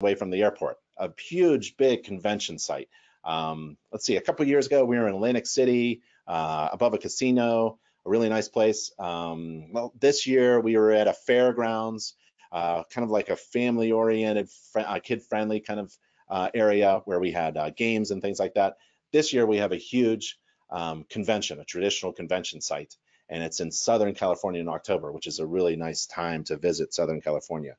away from the airport, a huge, big convention site. Let's see, a couple years ago, we were in Atlantic City, above a casino, a really nice place. Well, this year we were at a fairgrounds, kind of like a family-oriented, kid-friendly kind of area where we had games and things like that. This year we have a huge convention, a traditional convention site, and it's in Southern California in October, which is a really nice time to visit Southern California.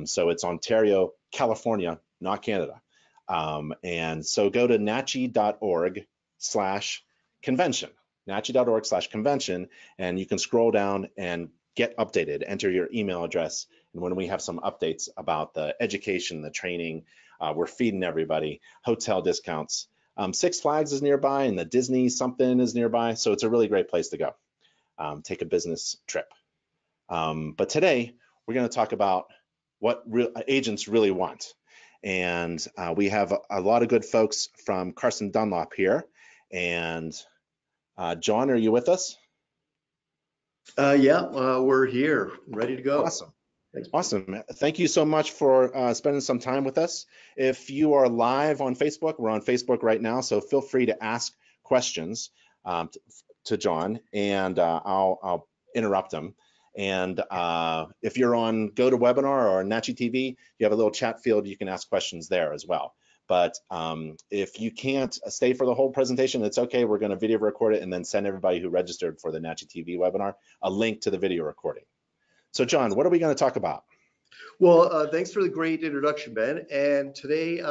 So it's Ontario, California, not Canada. And so go to nachi.org/convention, nachi.org/convention, and you can scroll down and get updated, enter your email address. And when we have some updates about the education, the training, we're feeding everybody, hotel discounts. Six Flags is nearby and the Disney something is nearby. So it's a really great place to go. Take a business trip. But today we're going to talk about what agents really want. And we have a lot of good folks from Carson Dunlop here. And John, are you with us? Yeah, we're here, ready to go. Awesome. Awesome. Thank you so much for spending some time with us. If you are live on Facebook, we're on Facebook right now, so feel free to ask questions to John, and I'll interrupt him. And if you're on GoToWebinar or Nachi TV, you have a little chat field. You can ask questions there as well. But if you can't stay for the whole presentation, it's okay. We're going to video record it and then send everybody who registered for the Nachi TV webinar a link to the video recording. So John, what are we going to talk about? Well, thanks for the great introduction, Ben. And today,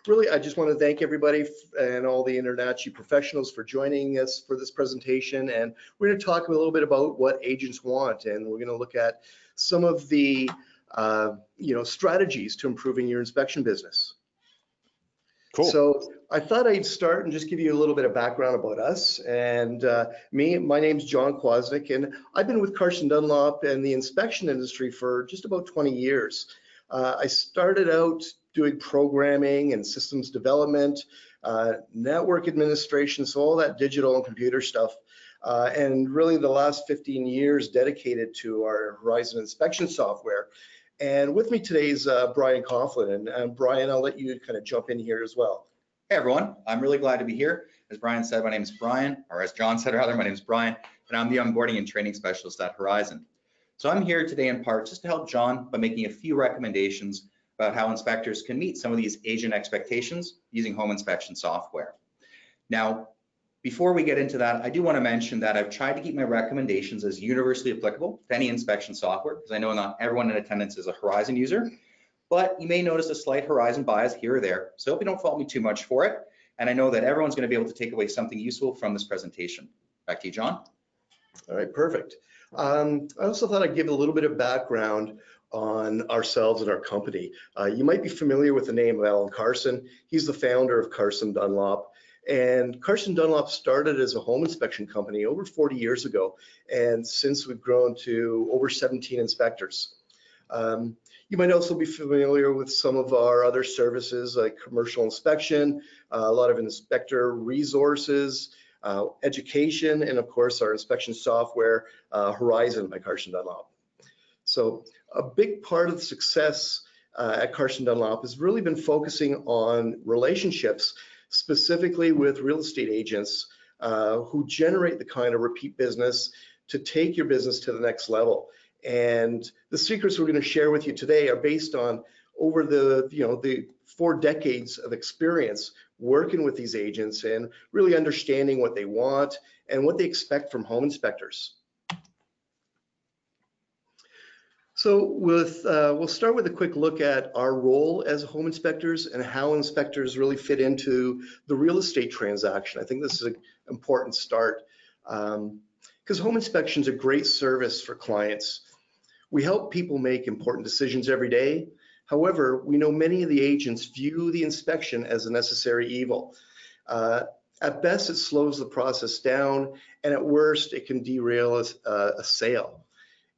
really, I just want to thank everybody and all the Nachi professionals for joining us for this presentation. And we're going to talk a little bit about what agents want, and we're going to look at some of the strategies to improving your inspection business. Cool. So I thought I'd start and just give you a little bit of background about us. And my name's John Kwasnik, and I've been with Carson Dunlop and the inspection industry for just about 20 years. I started out doing programming and systems development, network administration, so all that digital and computer stuff. And really the last 15 years dedicated to our Horizon inspection software. And with me today is Brian Coughlin. And Brian, I'll let you kind of jump in here as well. Hey everyone, I'm really glad to be here. As Brian said, my name is Brian, or as John said rather, my name is Brian, and I'm the onboarding and training specialist at Horizon. So I'm here today in part just to help John by making a few recommendations about how inspectors can meet some of these agent expectations using home inspection software. Now, before we get into that, I do want to mention that I've tried to keep my recommendations as universally applicable to any inspection software, because I know not everyone in attendance is a Horizon user, but you may notice a slight Horizon bias here or there. So I hope you don't fault me too much for it. And I know that everyone's going to be able to take away something useful from this presentation. Back to you, John. All right, perfect. I also thought I'd give a little bit of background on ourselves and our company. You might be familiar with the name of Alan Carson. He's the founder of Carson Dunlop. And Carson Dunlop started as a home inspection company over 40 years ago. And since we've grown to over 17 inspectors. You might also be familiar with some of our other services like commercial inspection, a lot of inspector resources, education, and of course our inspection software, Horizon by Carson Dunlop. So a big part of the success at Carson Dunlop has really been focusing on relationships, specifically with real estate agents who generate the kind of repeat business to take your business to the next level. And the secrets we're going to share with you today are based on over the 4 decades of experience working with these agents and really understanding what they want and what they expect from home inspectors. So we'll start with a quick look at our role as home inspectors and how inspectors really fit into the real estate transaction. I think this is an important start because home inspection is a great service for clients. We help people make important decisions every day. However, we know many of the agents view the inspection as a necessary evil. At best, it slows the process down, and at worst, it can derail a sale.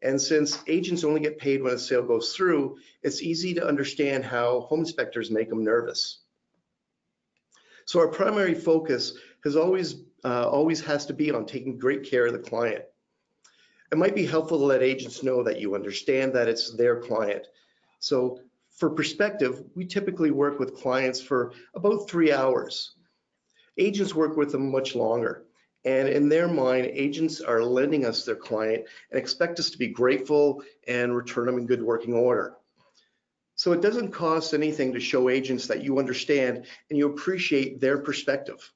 And since agents only get paid when a sale goes through, it's easy to understand how home inspectors make them nervous. So our primary focus has always has to be on taking great care of the client. It might be helpful to let agents know that you understand that it's their client. So For perspective, we typically work with clients for about 3 hours. Agents work with them much longer. And in their mind, agents are lending us their client and expect us to be grateful and return them in good working order. So it doesn't cost anything to show agents that you understand and you appreciate their perspective.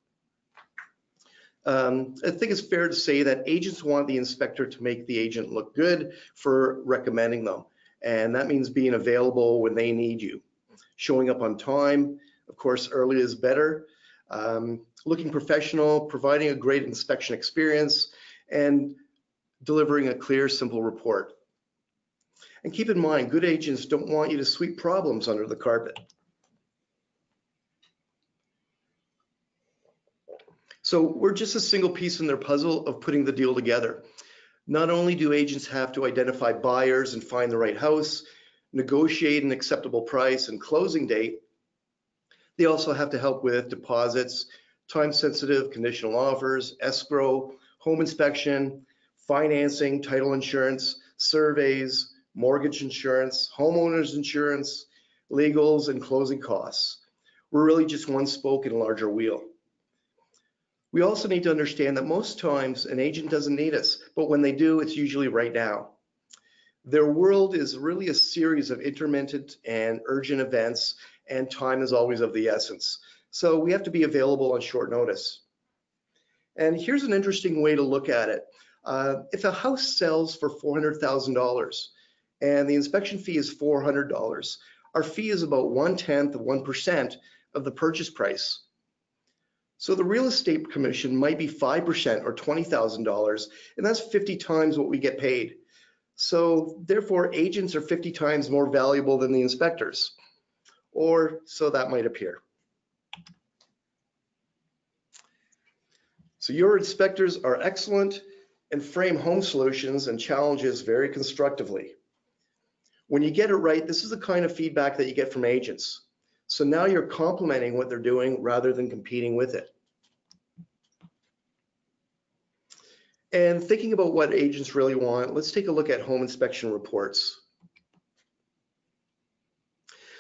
I think it's fair to say that agents want the inspector to make the agent look good for recommending them. And that means being available when they need you, showing up on time. Of course, early is better. Looking professional, providing a great inspection experience, and delivering a clear, simple report. And keep in mind, good agents don't want you to sweep problems under the carpet. So we're just a single piece in their puzzle of putting the deal together. Not only do agents have to identify buyers and find the right house, negotiate an acceptable price and closing date, they also have to help with deposits, time-sensitive conditional offers, escrow, home inspection, financing, title insurance, surveys, mortgage insurance, homeowners insurance, legals, and closing costs. We're really just one spoke in a larger wheel. We also need to understand that most times an agent doesn't need us, but when they do, it's usually right now. Their world is really a series of intermittent and urgent events, and time is always of the essence. So we have to be available on short notice. And here's an interesting way to look at it. If a house sells for $400,000 and the inspection fee is $400, our fee is about 1/10 of 1% of the purchase price. So the real estate commission might be 5% or $20,000, and that's 50 times what we get paid. So therefore, agents are 50 times more valuable than the inspectors, or so that might appear. So your inspectors are excellent and frame home solutions and challenges very constructively. When you get it right, this is the kind of feedback that you get from agents. So now you're complimenting what they're doing rather than competing with it. And thinking about what agents really want, let's take a look at home inspection reports.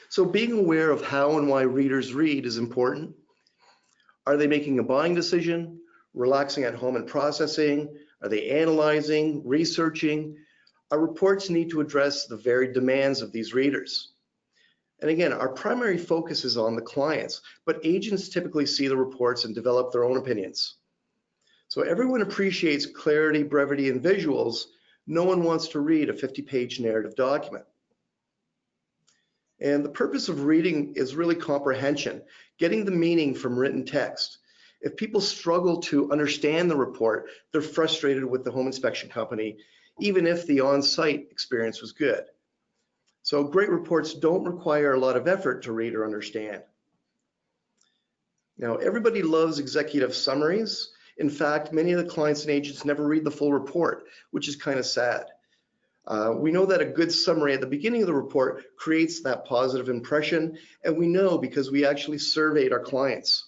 So being aware of how and why readers read is important. Are they making a buying decision, relaxing at home and processing? Are they analyzing, researching? Our reports need to address the varied demands of these readers. And again, our primary focus is on the clients, but agents typically see the reports and develop their own opinions. So everyone appreciates clarity, brevity, and visuals. No one wants to read a 50-page narrative document. And the purpose of reading is really comprehension, getting the meaning from written text. If people struggle to understand the report, they're frustrated with the home inspection company, even if the on-site experience was good. So great reports don't require a lot of effort to read or understand. Now, everybody loves executive summaries. In fact, many of the clients and agents never read the full report, which is kind of sad. We know that a good summary at the beginning of the report creates that positive impression, and we know because we actually surveyed our clients.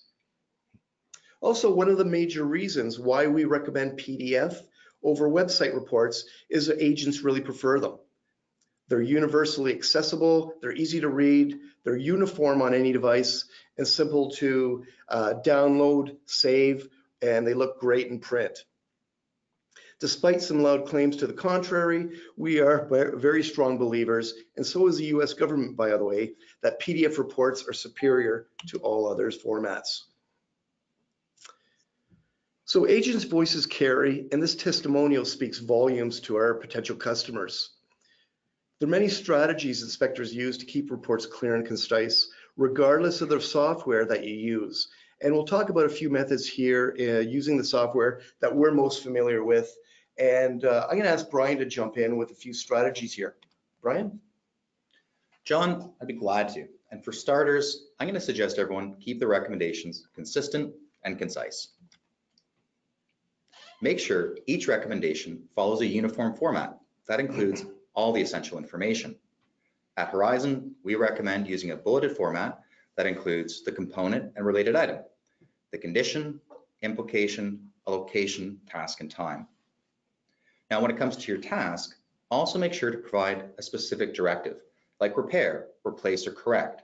Also, one of the major reasons why we recommend PDF over website reports is that agents really prefer them. They're universally accessible, they're easy to read, they're uniform on any device, and simple to download, save, and they look great in print. Despite some loud claims to the contrary, we are very strong believers, and so is the US government, by the way, that PDF reports are superior to all others formats. So agents' voices carry, and this testimonial speaks volumes to our potential customers. There are many strategies inspectors use to keep reports clear and concise, regardless of the software that you use. And we'll talk about a few methods here using the software that we're most familiar with. And I'm going to ask Brian to jump in with a few strategies here. Brian? John, I'd be glad to. And for starters, I'm going to suggest everyone keep the recommendations consistent and concise. Make sure each recommendation follows a uniform format. That includes all the essential information. At Horizon, we recommend using a bulleted format that includes the component and related item, the condition, implication, location, task, and time. Now, when it comes to your task, also make sure to provide a specific directive, like repair, replace, or correct.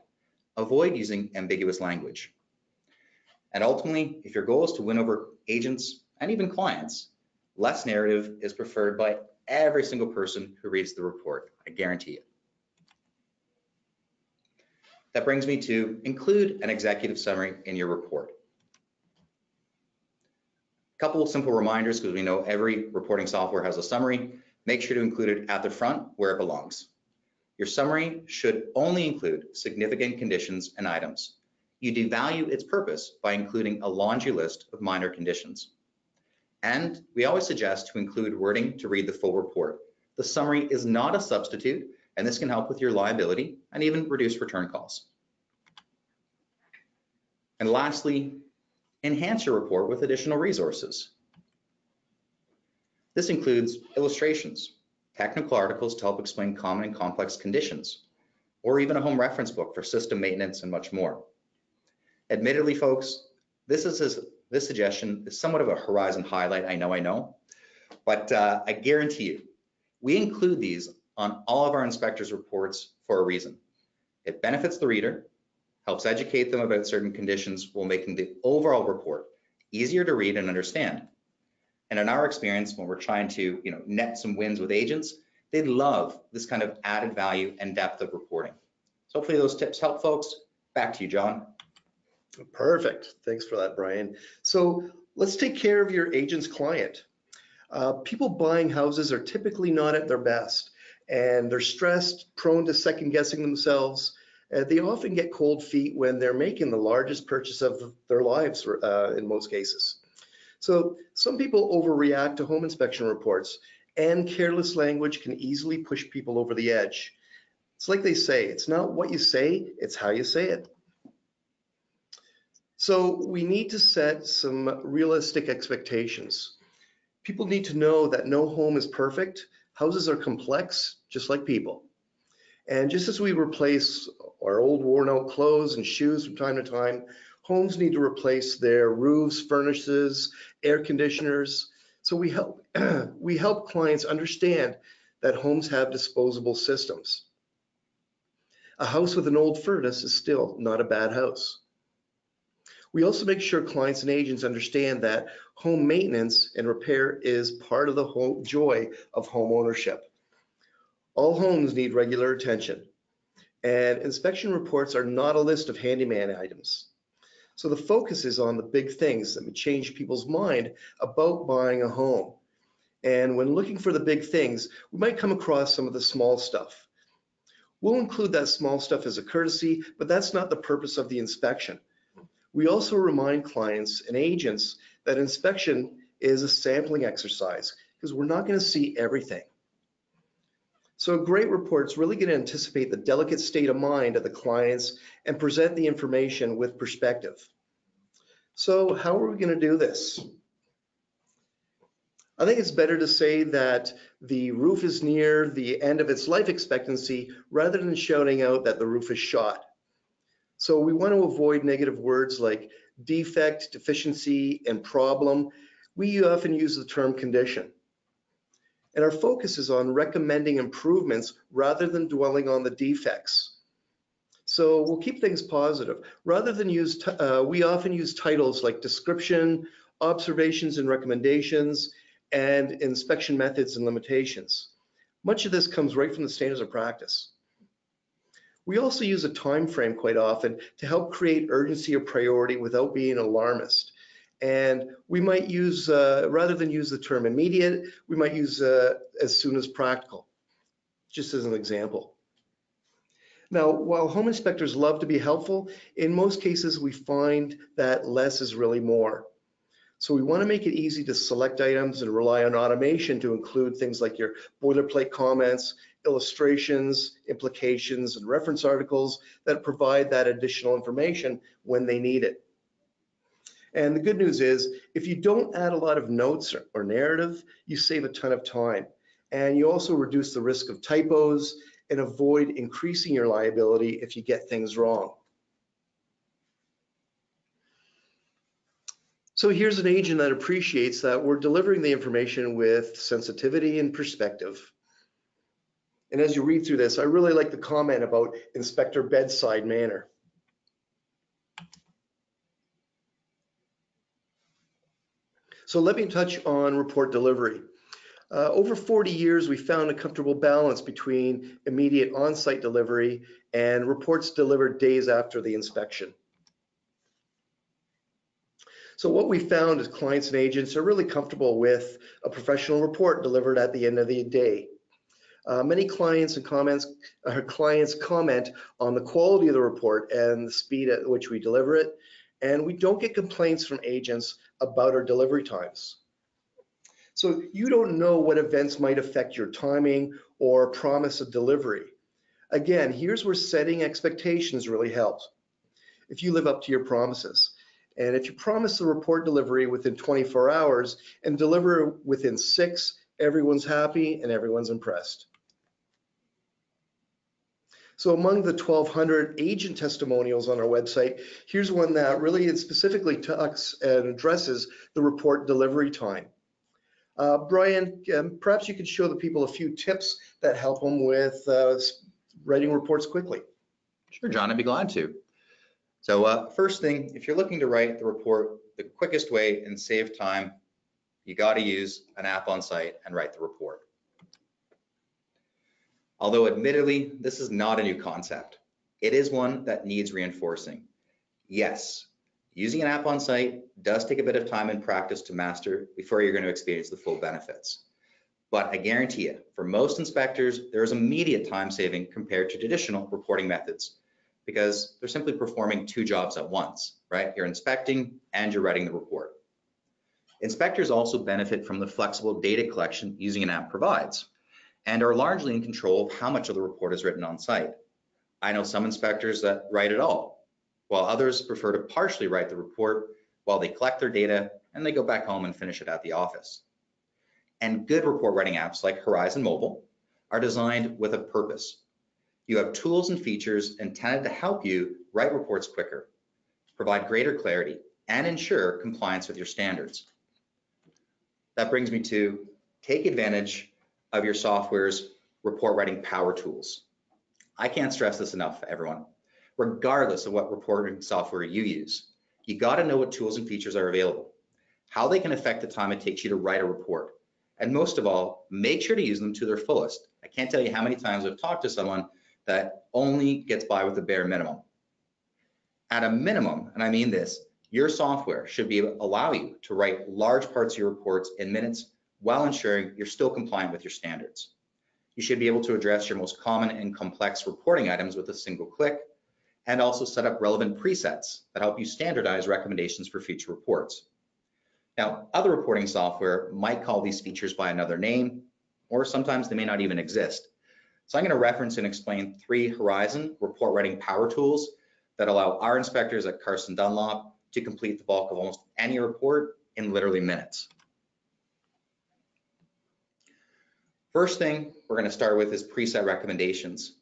Avoid using ambiguous language. And ultimately, if your goal is to win over agents and even clients, less narrative is preferred by every single person who reads the report, I guarantee it. That brings me to include an executive summary in your report. A couple of simple reminders, because we know every reporting software has a summary. Make sure to include it at the front where it belongs. Your summary should only include significant conditions and items. You devalue its purpose by including a laundry list of minor conditions. And we always suggest to include wording to read the full report. The summary is not a substitute, and this can help with your liability and even reduce return calls. And lastly, enhance your report with additional resources. This includes illustrations, technical articles to help explain common and complex conditions, or even a home reference book for system maintenance and much more. Admittedly, folks, this suggestion is somewhat of a Horizon highlight, I know, but I guarantee you, we include these on all of our inspectors' reports for a reason. It benefits the reader, helps educate them about certain conditions while making the overall report easier to read and understand. And in our experience, when we're trying to net some wins with agents, they love this kind of added value and depth of reporting. So hopefully those tips help, folks. Back to you, John. Perfect. Thanks for that, Brian. So let's take care of your agent's client. People buying houses are typically not at their best, and they're stressed, prone to second guessing themselves. They often get cold feet when they're making the largest purchase of their lives in most cases. So some people overreact to home inspection reports, and careless language can easily push people over the edge. It's like they say, it's not what you say, it's how you say it. So we need to set some realistic expectations. People need to know that no home is perfect. Houses are complex, just like people. And just as we replace our old worn out clothes and shoes from time to time, homes need to replace their roofs, furnaces, air conditioners. So we help clients understand that homes have disposable systems. A house with an old furnace is still not a bad house. We also make sure clients and agents understand that home maintenance and repair is part of the whole joy of home ownership. All homes need regular attention, and inspection reports are not a list of handyman items. So the focus is on the big things that would change people's mind about buying a home. And when looking for the big things, we might come across some of the small stuff. We'll include that small stuff as a courtesy, but that's not the purpose of the inspection. We also remind clients and agents that inspection is a sampling exercise because we're not going to see everything. So a great report is really going to anticipate the delicate state of mind of the clients and present the information with perspective. So how are we going to do this? I think it's better to say that the roof is near the end of its life expectancy rather than shouting out that the roof is shot. So we want to avoid negative words like defect, deficiency, and problem. We often use the term condition. And our focus is on recommending improvements rather than dwelling on the defects. So we'll keep things positive. Rather than we often use titles like description, observations and recommendations, and inspection methods and limitations. Much of this comes right from the standards of practice. We also use a time frame quite often to help create urgency or priority without being alarmist. And we might use, rather than use the term immediate, we might use as soon as practical, just as an example. Now, while home inspectors love to be helpful, in most cases we find that less is really more. So we want to make it easy to select items and rely on automation to include things like your boilerplate comments, illustrations, implications, and reference articles that provide that additional information when they need it. And the good news is, if you don't add a lot of notes or narrative, you save a ton of time. And you also reduce the risk of typos and avoid increasing your liability if you get things wrong. So here's an agent that appreciates that we're delivering the information with sensitivity and perspective. And as you read through this, I really like the comment about inspector bedside manner. So let me touch on report delivery. Over 40 years, we found a comfortable balance between immediate on-site delivery and reports delivered days after the inspection. So what we found is clients and agents are really comfortable with a professional report delivered at the end of the day. Many clients comment on the quality of the report and the speed at which we deliver it, and we don't get complaints from agents about our delivery times. So you don't know what events might affect your timing or promise of delivery. Again, here's where setting expectations really helps. If you live up to your promises, and if you promise the report delivery within 24 hours and deliver within 6, everyone's happy and everyone's impressed. So among the 1,200 agent testimonials on our website, here's one that really specifically talks and addresses the report delivery time. Brian, perhaps you could show the people a few tips that help them with writing reports quickly. Sure, John, I'd be glad to. So first thing, if you're looking to write the report the quickest way and save time, you got to use an app on site and write the report. Although admittedly, this is not a new concept. It is one that needs reinforcing. Yes, using an app on site does take a bit of time and practice to master before you're going to experience the full benefits. But I guarantee you, for most inspectors, there is immediate time saving compared to traditional reporting methods because they're simply performing 2 jobs at once, right? You're inspecting and you're writing the report. Inspectors also benefit from the flexible data collection using an app provides and are largely in control of how much of the report is written on site. I know some inspectors that write it all, while others prefer to partially write the report while they collect their data and they go back home and finish it at the office. And good report writing apps like Horizon Mobile are designed with a purpose. You have tools and features intended to help you write reports quicker, provide greater clarity, and ensure compliance with your standards. That brings me to take advantage of your software's report writing power tools. I can't stress this enough, everyone. Regardless of what reporting software you use, you got to know what tools and features are available, how they can affect the time it takes you to write a report, and most of all, make sure to use them to their fullest. I can't tell you how many times I've talked to someone that only gets by with the bare minimum. At a minimum, and I mean this, your software should allow you to write large parts of your reports in minutes while ensuring you're still compliant with your standards. You should be able to address your most common and complex reporting items with a single click, and also set up relevant presets that help you standardize recommendations for future reports. Now, other reporting software might call these features by another name, or sometimes they may not even exist. So I'm going to reference and explain 3 Horizon report writing power tools that allow our inspectors at Carson Dunlop to complete the bulk of almost any report in literally minutes. First thing we're going to start with is preset recommendations.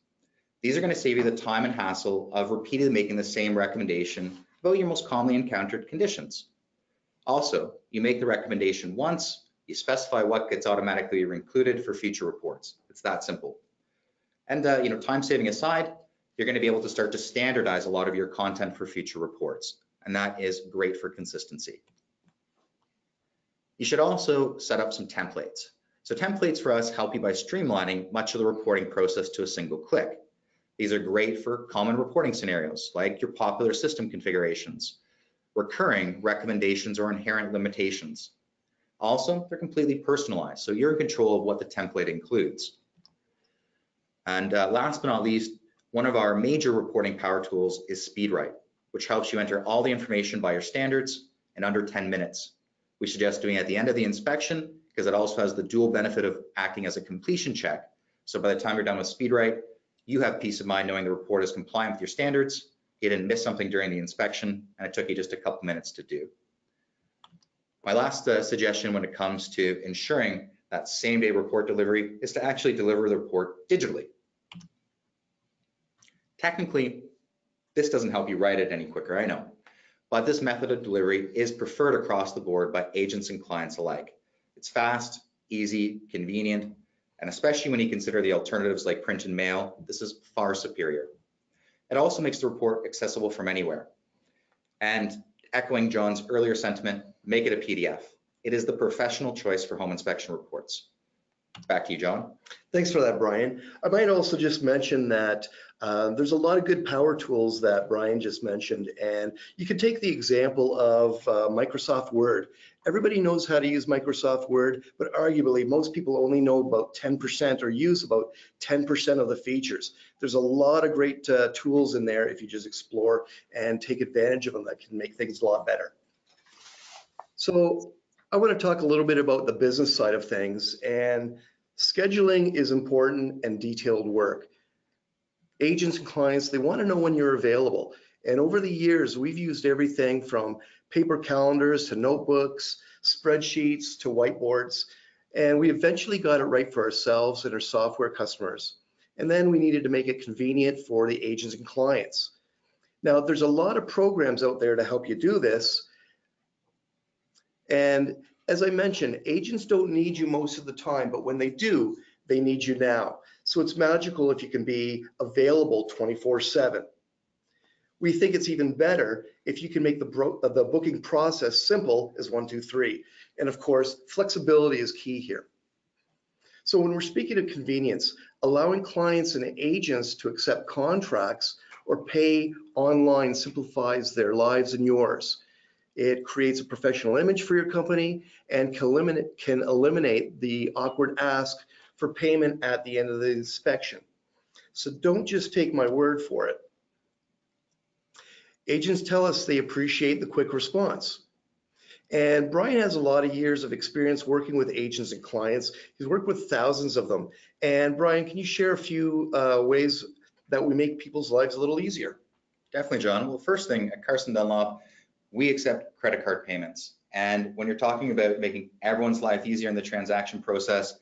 These are going to save you the time and hassle of repeatedly making the same recommendation about your most commonly encountered conditions. Also, you make the recommendation once, you specify what gets automatically included for future reports. It's that simple. And time saving aside, you're going to be able to start to standardize a lot of your content for future reports, and that is great for consistency. You should also set up some templates. So templates for us help you by streamlining much of the reporting process to a single click. These are great for common reporting scenarios, like your popular system configurations, recurring recommendations or inherent limitations. Also, they're completely personalized, so you're in control of what the template includes. And last but not least, one of our major reporting power tools is SpeedWrite, which helps you enter all the information by your standards in under 10 minutes. We suggest doing it at the end of the inspection because it also has the dual benefit of acting as a completion check. So by the time you're done with SpeedWrite, you have peace of mind knowing the report is compliant with your standards, you didn't miss something during the inspection, and it took you just a couple minutes to do. My last suggestion when it comes to ensuring that same-day report delivery is to actually deliver the report digitally. Technically, this doesn't help you write it any quicker, I know, but this method of delivery is preferred across the board by agents and clients alike. It's fast, easy, convenient, And especially when you consider the alternatives like print and mail, this is far superior. It also makes the report accessible from anywhere. And echoing John's earlier sentiment, make it a PDF. It is the professional choice for home inspection reports. Back to you, John. Thanks for that, Brian. I might also just mention that there's a lot of good power tools that Brian just mentioned, and you could take the example of Microsoft Word. Everybody knows how to use Microsoft Word, but arguably most people only know about 10% or use about 10% of the features. There's a lot of great tools in there if you just explore and take advantage of them that can make things a lot better. So I want to talk a little bit about the business side of things, and scheduling is important and detailed work. Agents and clients, they want to know when you're available. And over the years, we've used everything from paper calendars to notebooks, spreadsheets to whiteboards. And we eventually got it right for ourselves and our software customers. And then we needed to make it convenient for the agents and clients. Now, there's a lot of programs out there to help you do this. And as I mentioned, agents don't need you most of the time, but when they do, they need you now. So it's magical if you can be available 24/7. We think it's even better if you can make the booking process simple as 1, 2, 3. And of course, flexibility is key here. So when we're speaking of convenience, allowing clients and agents to accept contracts or pay online simplifies their lives and yours. It creates a professional image for your company and can eliminate the awkward ask for payment at the end of the inspection. So don't just take my word for it. Agents tell us they appreciate the quick response. And Brian has a lot of years of experience working with agents and clients. He's worked with thousands of them. And Brian, can you share a few ways that we make people's lives a little easier? Definitely, John. Well, first thing, at Carson Dunlop, we accept credit card payments. And when you're talking about making everyone's life easier in the transaction process,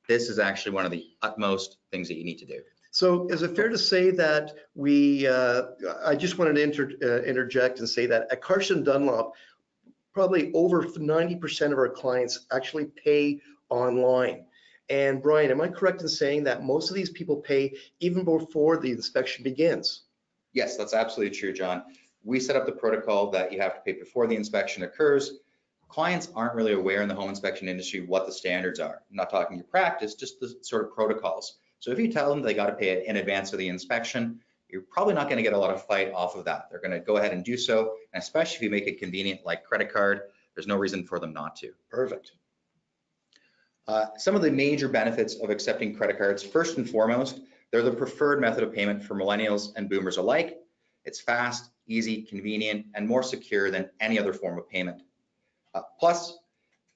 this is actually one of the utmost things that you need to do. So is it fair to say that I just wanted to interject and say that at Carson Dunlop, probably over 90% of our clients actually pay online. And Brian, am I correct in saying that most of these people pay even before the inspection begins? Yes, that's absolutely true, John. We set up the protocol that you have to pay before the inspection occurs. Clients aren't really aware in the home inspection industry what the standards are. I'm not talking your practice, just the sort of protocols. So if you tell them they got to pay it in advance of the inspection, you're probably not going to get a lot of fight off of that. They're going to go ahead and do so, and especially if you make it convenient like credit card, there's no reason for them not to. Perfect. Some of the major benefits of accepting credit cards, first and foremost, they're the preferred method of payment for millennials and boomers alike. It's fast, easy, convenient, and more secure than any other form of payment. Plus,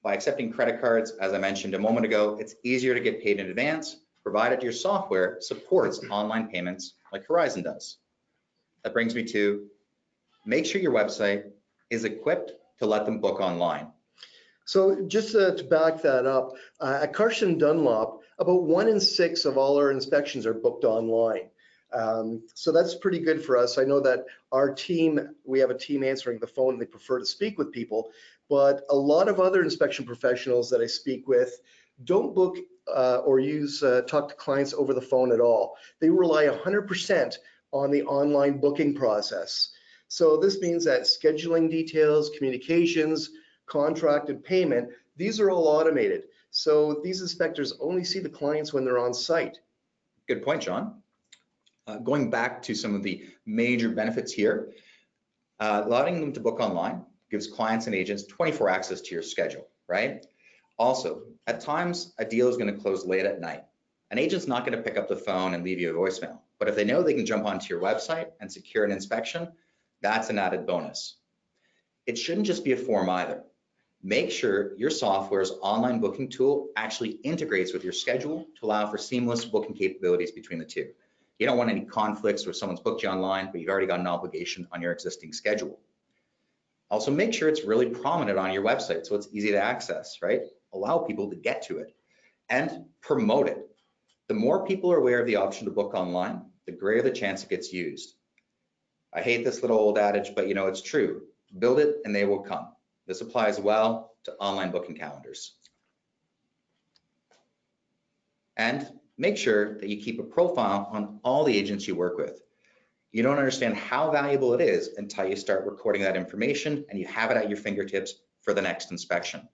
by accepting credit cards, as I mentioned a moment ago, it's easier to get paid in advance, provided your software supports online payments like Horizon does. That brings me to make sure your website is equipped to let them book online. So just to back that up, at Carson Dunlop, about 1 in 6 of all our inspections are booked online. So that's pretty good for us. I know that our team, we have a team answering the phone, and they prefer to speak with people, but a lot of other inspection professionals that I speak with don't book or talk to clients over the phone at all. They rely 100% on the online booking process. So this means that scheduling details, communications, contract, and payment, these are all automated. So these inspectors only see the clients when they're on site. Good point, John. Going back to some of the major benefits here, allowing them to book online gives clients and agents 24 access to your schedule, right? Also, at times, a deal is going to close late at night. An agent's not going to pick up the phone and leave you a voicemail, but if they know they can jump onto your website and secure an inspection, that's an added bonus. It shouldn't just be a form either. Make sure your software's online booking tool actually integrates with your schedule to allow for seamless booking capabilities between the two. You don't want any conflicts where someone's booked you online, but you've already got an obligation on your existing schedule. Also, make sure it's really prominent on your website so it's easy to access, right? Allow people to get to it and promote it. The more people are aware of the option to book online, the greater the chance it gets used. I hate this little old adage, but you know it's true. Build it and they will come. This applies well to online booking calendars. And make sure that you keep a profile on all the agents you work with. You don't understand how valuable it is until you start recording that information and you have it at your fingertips for the next inspection.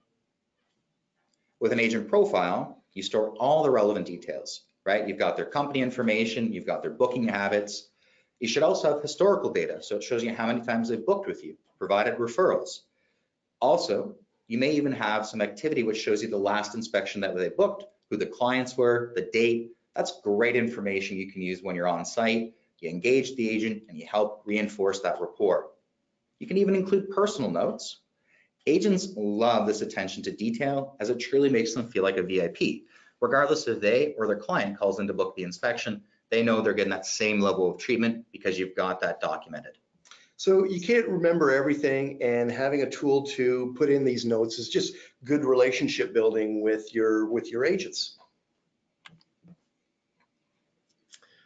With an agent profile, you store all the relevant details, right? You've got their company information, you've got their booking habits. You should also have historical data, so it shows you how many times they've booked with you, provided referrals. Also, you may even have some activity which shows you the last inspection that they booked, who the clients were, the date. That's great information you can use when you're on site. You engage the agent and you help reinforce that rapport. You can even include personal notes. Agents love this attention to detail as it truly makes them feel like a VIP. Regardless if they or their client calls in to book the inspection, they know they're getting that same level of treatment because you've got that documented. So you can't remember everything, and having a tool to put in these notes is just good relationship building with your agents.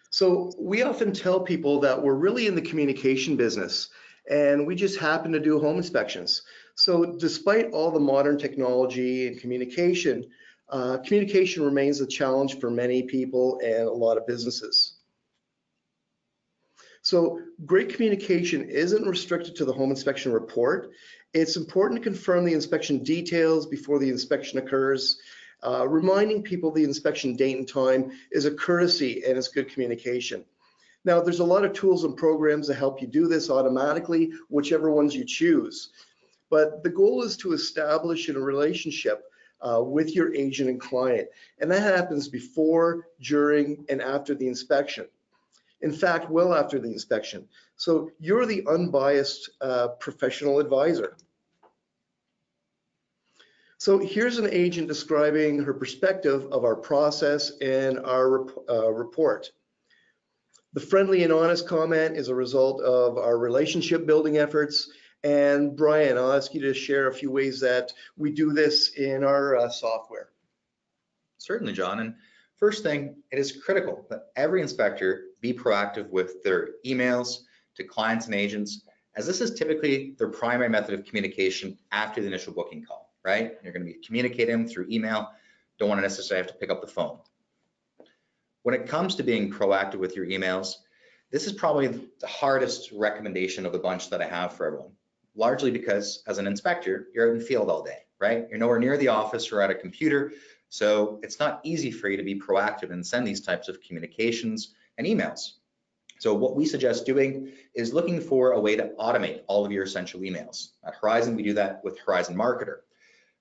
So we often tell people that we're really in the communication business and we just happen to do home inspections. So despite all the modern technology and communication, communication remains a challenge for many people and a lot of businesses. So great communication isn't restricted to the home inspection report. It's important to confirm the inspection details before the inspection occurs. Reminding people the inspection date and time is a courtesy and it's good communication. Now, there's a lot of tools and programs that help you do this automatically, whichever ones you choose. But the goal is to establish a relationship with your agent and client. And that happens before, during, and after the inspection. In fact, well after the inspection. So you're the unbiased professional advisor. So here's an agent describing her perspective of our process and our report. The friendly and honest comment is a result of our relationship building efforts. And Brian, I'll ask you to share a few ways that we do this in our software. Certainly, John. And first thing, it is critical that every inspector be proactive with their emails to clients and agents, as this is typically their primary method of communication after the initial booking call, right? You're going to be communicating through email, don't want to necessarily have to pick up the phone. When it comes to being proactive with your emails, this is probably the hardest recommendation of the bunch that I have for everyone, largely because as an inspector, you're out in the field all day, right? You're nowhere near the office or at a computer, so it's not easy for you to be proactive and send these types of communications and emails. So what we suggest doing is looking for a way to automate all of your essential emails. At Horizon, we do that with Horizon Marketer.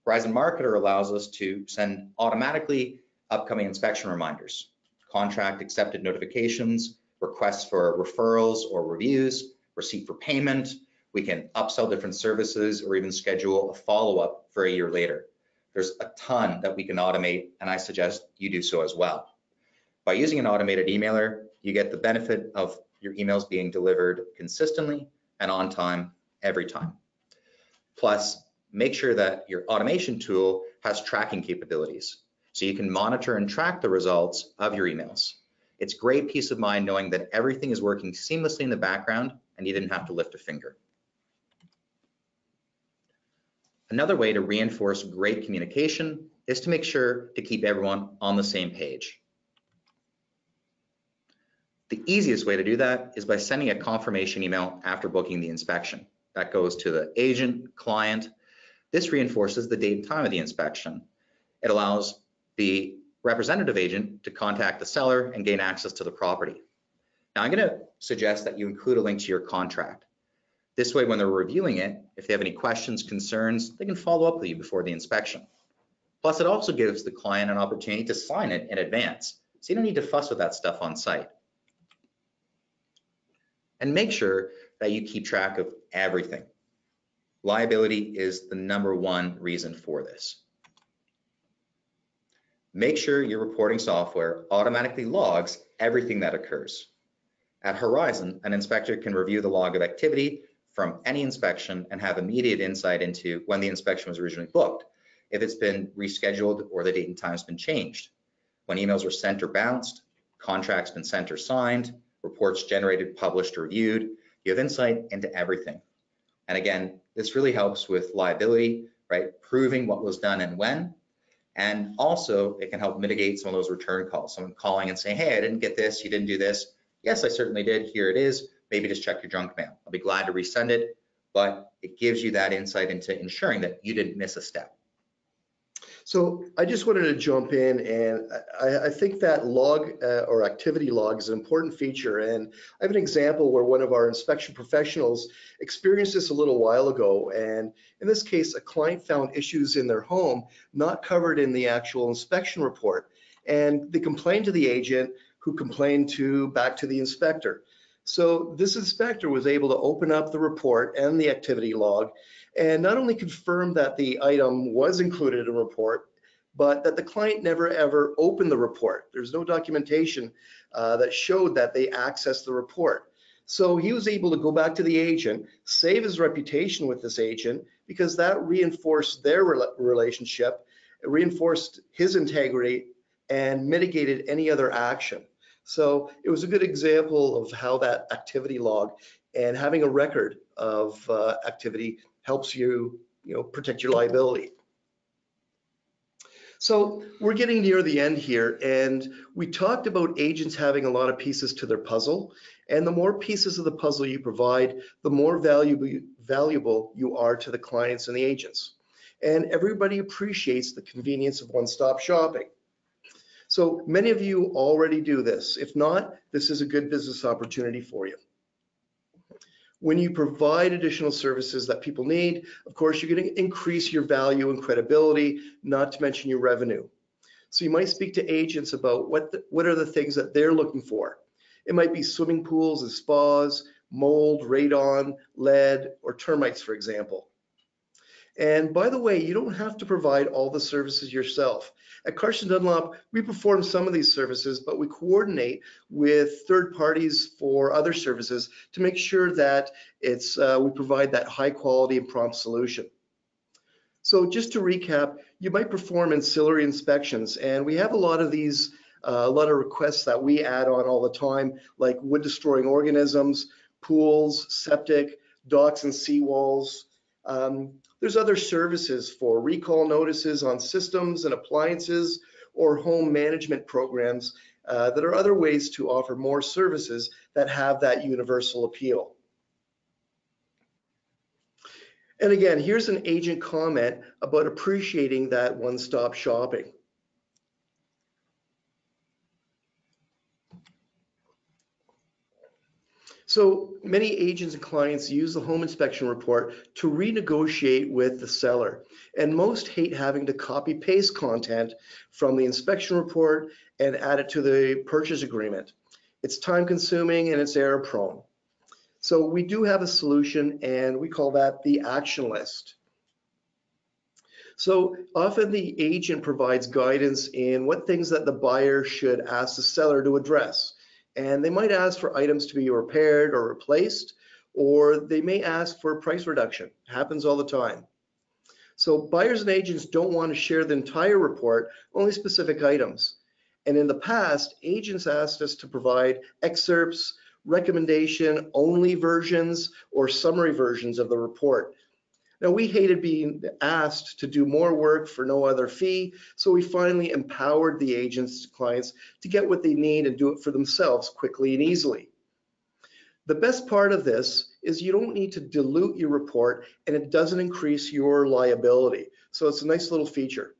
Horizon Marketer allows us to send automatically upcoming inspection reminders, contract accepted notifications, requests for referrals or reviews, receipt for payment. We can upsell different services or even schedule a follow-up for a year later. There's a ton that we can automate, and I suggest you do so as well. By using an automated emailer, you get the benefit of your emails being delivered consistently and on time every time. Plus, make sure that your automation tool has tracking capabilities so you can monitor and track the results of your emails. It's great peace of mind knowing that everything is working seamlessly in the background and you didn't have to lift a finger. Another way to reinforce great communication is to make sure to keep everyone on the same page. The easiest way to do that is by sending a confirmation email after booking the inspection. That goes to the agent, client. This reinforces the date and time of the inspection. It allows the representative agent to contact the seller and gain access to the property. Now, I'm going to suggest that you include a link to your contract. This way, when they're reviewing it, if they have any questions, concerns, they can follow up with you before the inspection. Plus, it also gives the client an opportunity to sign it in advance, so you don't need to fuss with that stuff on site. And make sure that you keep track of everything. Liability is the #1 reason for this. Make sure your reporting software automatically logs everything that occurs. At Horizon, an inspector can review the log of activity from any inspection and have immediate insight into when the inspection was originally booked, if it's been rescheduled or the date and time has been changed, when emails were sent or bounced, contracts been sent or signed, reports generated, published, or reviewed. You have insight into everything. And again, this really helps with liability, right? Proving what was done and when. And also it can help mitigate some of those return calls. Someone calling and saying, hey, I didn't get this, you didn't do this. Yes, I certainly did, here it is. Maybe just check your junk mail. I'll be glad to resend it, but it gives you that insight into ensuring that you didn't miss a step. So I just wanted to jump in, and I think that log or activity log is an important feature. And I have an example where one of our inspection professionals experienced this a little while ago. And in this case, a client found issues in their home not covered in the actual inspection report. And they complained to the agent, who complained back to the inspector. So this inspector was able to open up the report and the activity log and not only confirm that the item was included in the report, but that the client never ever opened the report. There's no documentation that showed that they accessed the report. So he was able to go back to the agent, save his reputation with this agent, because that reinforced their relationship, it reinforced his integrity, and mitigated any other action. So it was a good example of how that activity log and having a record of activity helps you, protect your liability. So we're getting near the end here, and we talked about agents having a lot of pieces to their puzzle, and the more pieces of the puzzle you provide, the more valuable you are to the clients and the agents. And everybody appreciates the convenience of one-stop shopping. So many of you already do this. If not, this is a good business opportunity for you. When you provide additional services that people need, of course, you're going to increase your value and credibility, not to mention your revenue. So you might speak to agents about what are the things that they're looking for. It might be swimming pools and spas, mold, radon, lead, or termites, for example. And by the way, you don't have to provide all the services yourself. At Carson Dunlop, we perform some of these services, but we coordinate with third parties for other services to make sure that we provide that high quality and prompt solution. So just to recap, you might perform ancillary inspections, and we have a lot of these, a lot of requests that we add on all the time, like wood destroying organisms, pools, septic, docks and seawalls. There's other services for recall notices on systems and appliances or home management programs that are other ways to offer more services that have that universal appeal. And again, here's an agent comment about appreciating that one-stop shopping. So many agents and clients use the home inspection report to renegotiate with the seller, and most hate having to copy paste content from the inspection report and add it to the purchase agreement. It's time consuming and it's error prone. So we do have a solution, and we call that the action list. So often the agent provides guidance in what things that the buyer should ask the seller to address. And they might ask for items to be repaired or replaced, or they may ask for a price reduction. It happens all the time. So buyers and agents don't want to share the entire report, only specific items. And in the past, agents asked us to provide excerpts, recommendation only versions, or summary versions of the report. Now, we hated being asked to do more work for no other fee, so we finally empowered the agents' clients to get what they need and do it for themselves quickly and easily. The best part of this is you don't need to dilute your report, and it doesn't increase your liability. So it's a nice little feature.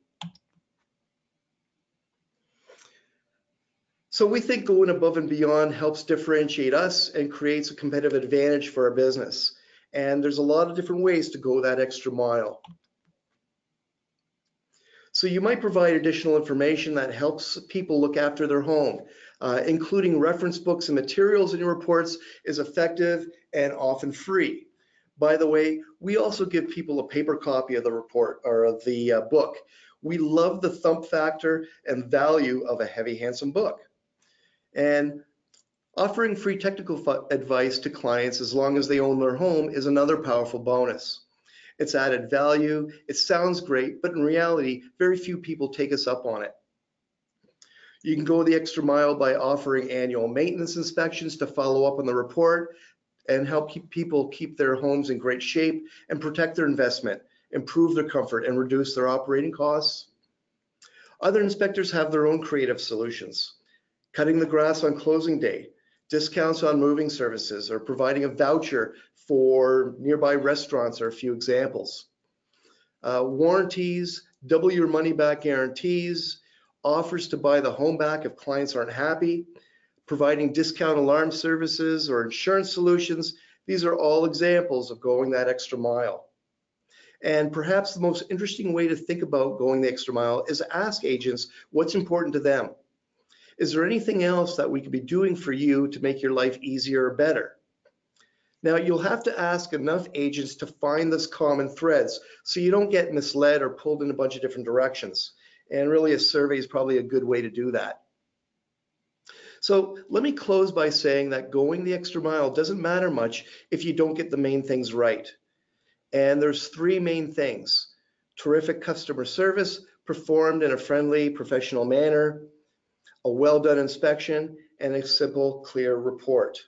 So we think going above and beyond helps differentiate us and creates a competitive advantage for our business. And there's a lot of different ways to go that extra mile. So you might provide additional information that helps people look after their home, including reference books and materials in your reports is effective and often free. By the way, we also give people a paper copy of the report or of the book. We love the thump factor and value of a heavy, handsome book. And offering free technical advice to clients as long as they own their home is another powerful bonus. It's added value, it sounds great, but in reality, very few people take us up on it. You can go the extra mile by offering annual maintenance inspections to follow up on the report and help people keep their homes in great shape and protect their investment, improve their comfort, and reduce their operating costs. Other inspectors have their own creative solutions. Cutting the grass on closing day, discounts on moving services, or providing a voucher for nearby restaurants are a few examples. Warranties, double your money back guarantees, offers to buy the home back if clients aren't happy, providing discount alarm services or insurance solutions. These are all examples of going that extra mile. And perhaps the most interesting way to think about going the extra mile is ask agents what's important to them. Is there anything else that we could be doing for you to make your life easier or better? Now, you'll have to ask enough agents to find those common threads so you don't get misled or pulled in a bunch of different directions. And really, a survey is probably a good way to do that. So let me close by saying that going the extra mile doesn't matter much if you don't get the main things right. And there's three main things: terrific customer service performed in a friendly, professional manner, a well-done inspection, and a simple, clear report.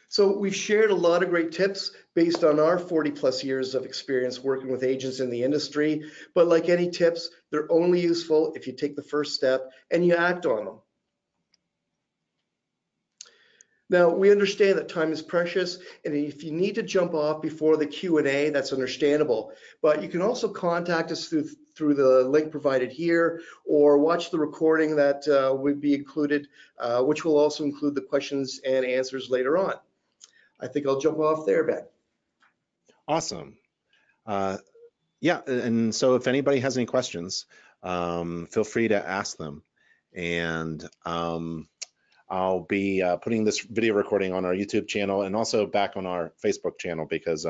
So we've shared a lot of great tips based on our 40+ years of experience working with agents in the industry, but like any tips, they're only useful if you take the first step and you act on them. Now, we understand that time is precious, and if you need to jump off before the Q&A, that's understandable. But you can also contact us through the link provided here, or watch the recording that would be included, which will also include the questions and answers later on. I think I'll jump off there, Ben. Awesome. Yeah, and so if anybody has any questions, feel free to ask them. And I'll be putting this video recording on our YouTube channel and also back on our Facebook channel, because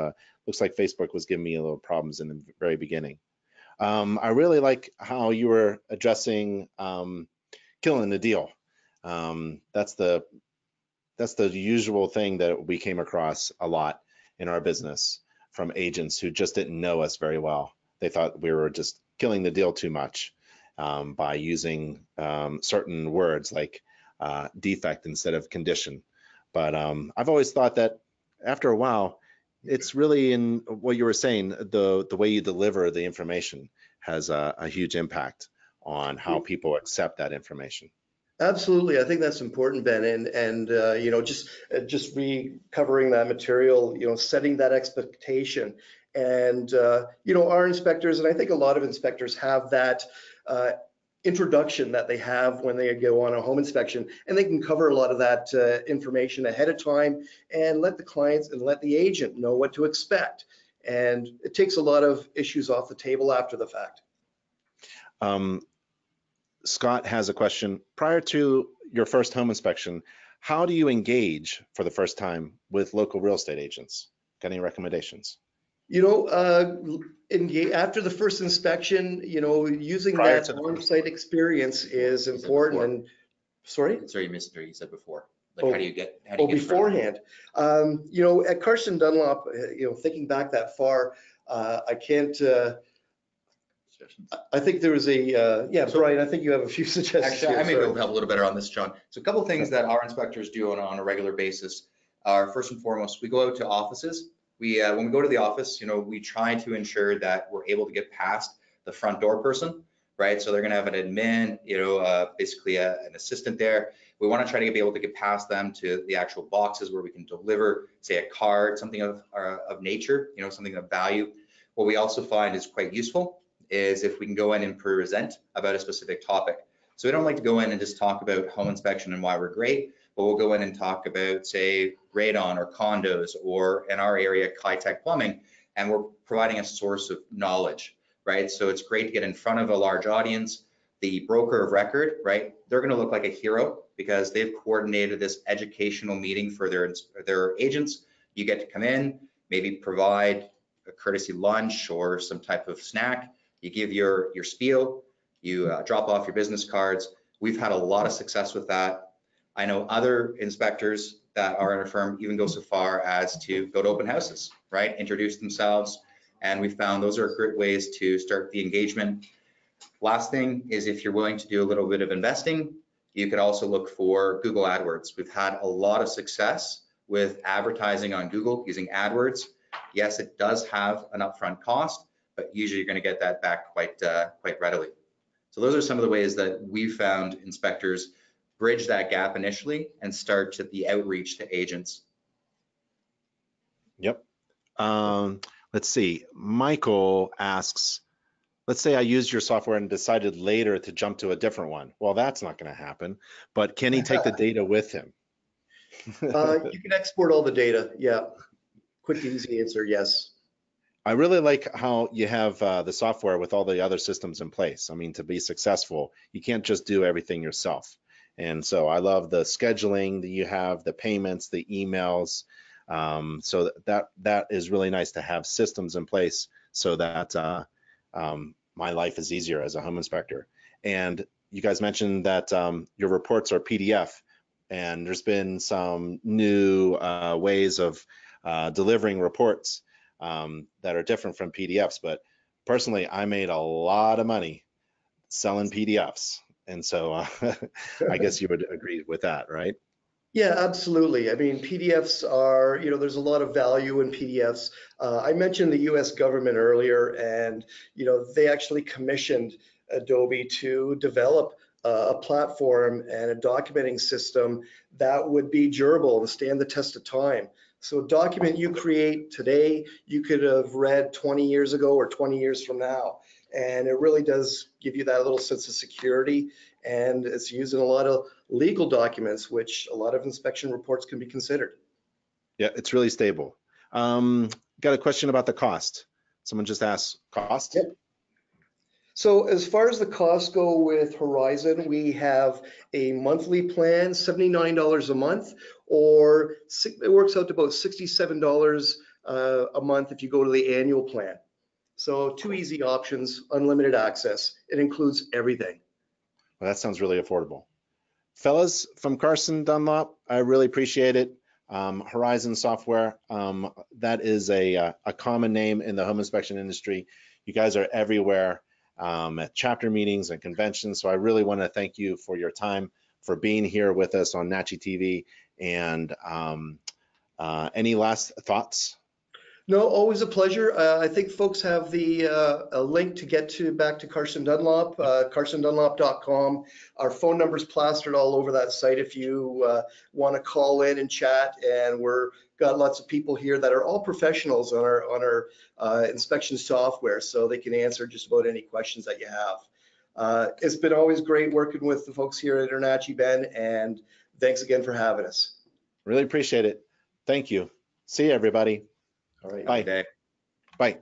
looks like Facebook was giving me a little problems in the very beginning. I really like how you were addressing killing the deal. That's the usual thing that we came across a lot in our business from agents who just didn't know us very well. They thought we were just killing the deal too much by using certain words like defect instead of condition. But I've always thought that after a while, it's really in what you were saying, the way you deliver the information has a huge impact on how people accept that information. Absolutely, I think that's important, Ben, and you know, just recovering that material, you know, setting that expectation, and you know, our inspectors, and I think a lot of inspectors have that introduction that they have when they go on a home inspection, and they can cover a lot of that information ahead of time and let the clients and let the agent know what to expect, and it takes a lot of issues off the table after the fact. Scott has a question. Prior to your first home inspection, how do you engage for the first time with local real estate agents? Got any recommendations? You know, after the first inspection, you know, using that on-site experience is important. And sorry, you missed it. You said before. Like, how do you get beforehand? You know, at Carson Dunlop, you know, thinking back that far, I can't. I think there was a, yeah, so, Brian, I think you have a few suggestions. Actually, I may be able to help a little better on this, John. So a couple of things that our inspectors do on a regular basis are, first and foremost, we go out to offices. When we go to the office, you know, we try to ensure that we're able to get past the front door person, right? So they're going to have an admin, you know, basically an assistant there. We want to try to be able to get past them to the actual boxes where we can deliver, say, a card, something of nature, you know, something of value. What we also find is quite useful is if we can go in and present about a specific topic. So we don't like to go in and just talk about home inspection and why we're great, but we'll go in and talk about, say, radon or condos, or in our area, high-tech plumbing, and we're providing a source of knowledge, right? So it's great to get in front of a large audience. The broker of record, right? They're going to look like a hero because they've coordinated this educational meeting for their agents. You get to come in, maybe provide a courtesy lunch or some type of snack. You give your spiel, you drop off your business cards. We've had a lot of success with that. I know other inspectors that are in our firm even go so far as to go to open houses, right? Introduce themselves. And we found those are great ways to start the engagement. Last thing is, if you're willing to do a little bit of investing, you could also look for Google AdWords. We've had a lot of success with advertising on Google using AdWords. Yes, it does have an upfront cost, but usually you're going to get that back quite readily. So those are some of the ways that we've found inspectors bridge that gap initially and start the outreach to agents. Yep. Let's see. Michael asks, let's say I used your software and decided later to jump to a different one. Well, that's not going to happen, but can he take the data with him? You can export all the data. Yeah. Quick, easy answer, yes. I really like how you have the software with all the other systems in place. I mean, to be successful, you can't just do everything yourself. And so I love the scheduling that you have, the payments, the emails. So that is really nice to have systems in place so that my life is easier as a home inspector. And you guys mentioned that your reports are PDF, and there's been some new ways of delivering reports that are different from PDFs. But personally, I made a lot of money selling PDFs. And so I guess you would agree with that, right? Yeah, absolutely. I mean, PDFs are, there's a lot of value in PDFs. I mentioned the US government earlier, and, they actually commissioned Adobe to develop a platform and a documenting system that would be durable and stand the test of time. So a document you create today, you could have read 20 years ago or 20 years from now. And it really does give you that little sense of security. And it's used in a lot of legal documents, which a lot of inspection reports can be considered. Yeah, it's really stable. Got a question about the cost. Someone just asked cost. Yep. So as far as the costs go with Horizon, we have a monthly plan, $79 a month, or it works out to about $67 a month if you go to the annual plan. So two easy options, unlimited access. It includes everything. Well, that sounds really affordable. Fellas from Carson Dunlop, I really appreciate it. Horizon Software, that is a common name in the home inspection industry. You guys are everywhere at chapter meetings and conventions. So I really want to thank you for your time, for being here with us on NACHI TV. And any last thoughts? No, always a pleasure. I think folks have the a link to get back to Carson Dunlop, carsondunlop.com. Our phone number's plastered all over that site if you want to call in and chat. And we're got lots of people here that are all professionals on our inspection software, so they can answer just about any questions that you have. It's been always great working with the folks here at NACHI, Ben, and thanks again for having us. Really appreciate it. Thank you. See you, everybody. All right. Bye. Bye.